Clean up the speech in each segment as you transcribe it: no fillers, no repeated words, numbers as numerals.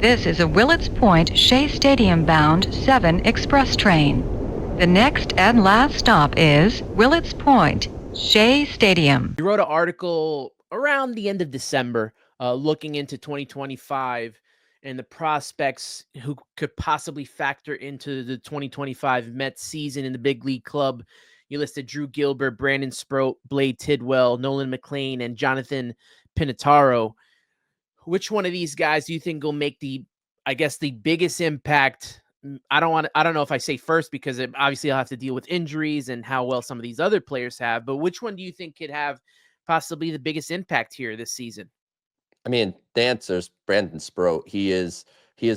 This is a Willets Point Shea Stadium bound 7 express train. The next and last stop is Willets Point, Shea Stadium. You wrote an article around the end of December looking into 2025 and the prospects who could possibly factor into the 2025 Mets season in the big league club. You listed Drew Gilbert, Brandon Sproat, Blade Tidwell, Nolan McLean, and Jonathan Pinataro. Which one of these guys do you think will make the biggest impact? I don't know if I say first because obviously I'll have to deal with injuries and how well some of these other players have, but which one do you think could have possibly the biggest impact here this season? I mean, the answer is Brandon Sproat. He is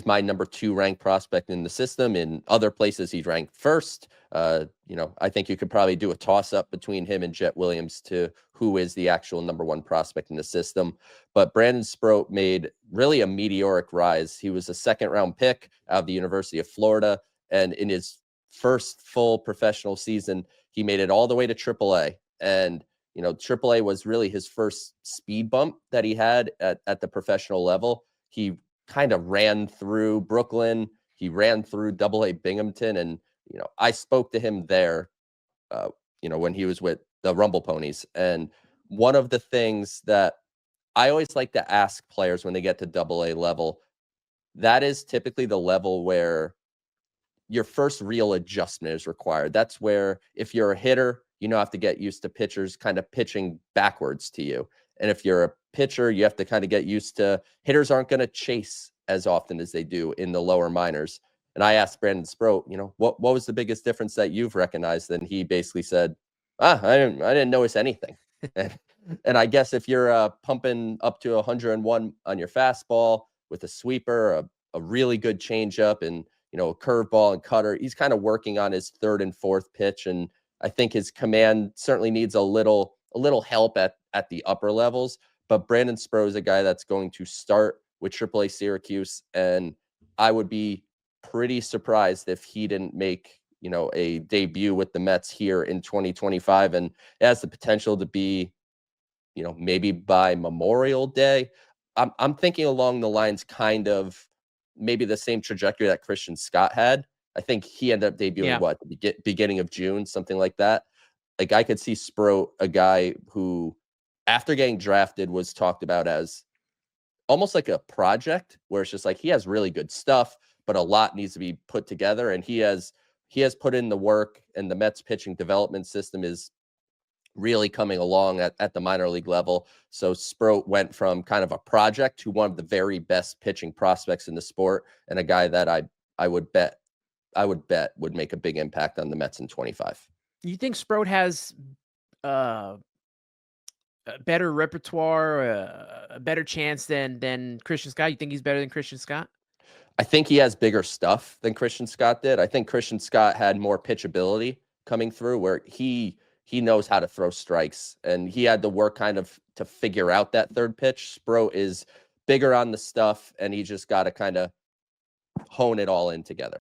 my number 2 ranked prospect in the system. In other places, he's ranked first. I think you could probably do a toss up between him and Jet Williams to who is the actual number 1 prospect in the system. But Brandon Sproat made really a meteoric rise. He was a 2nd-round pick out of the University of Florida, and in his first full professional season, he made it all the way to AAA. And AAA was really his first speed bump that he had at the professional level. He kind of ran through Brooklyn. He ran through AA Binghamton. And, I spoke to him there, when he was with the Rumble Ponies. And one of the things that I always like to ask players when they get to AA level, that is typically the level where your first real adjustment is required. That's where if you're a hitter, have to get used to pitchers kind of pitching backwards to you. And if you're a pitcher, you have to kind of get used to hitters aren't going to chase as often as they do in the lower minors. And I asked Brandon Sproat, what was the biggest difference that you've recognized? And he basically said, I didn't notice anything. and I guess if you're pumping up to 101 on your fastball with a sweeper, a really good changeup, and a curveball and cutter, he's kind of working on his 3rd and 4th pitch. And I think his command certainly needs a little help at the upper levels. But Brandon Sproat is a guy that's going to start with AAA Syracuse, and I would be pretty surprised if he didn't make a debut with the Mets here in 2025, and it has the potential to be maybe by Memorial Day. I'm thinking along the lines kind of maybe the same trajectory that Christian Scott had. I think he ended up debuting at the beginning of June, something like that. Like I could see Sproat, a guy who after getting drafted was talked about as almost like a project where it's just like he has really good stuff, but a lot needs to be put together. And he has put in the work, and the Mets pitching development system is really coming along at the minor league level. So Sproat went from kind of a project to one of the very best pitching prospects in the sport, and a guy that I would bet would make a big impact on the Mets in 25. You think Sproat has a better repertoire, a better chance than Christian Scott? You think he's better than Christian Scott? I think he has bigger stuff than Christian Scott did. I think Christian Scott had more pitchability coming through, where he knows how to throw strikes, and he had to work kind of to figure out that 3rd pitch. Sproat is bigger on the stuff, and he just got to kind of hone it all in together.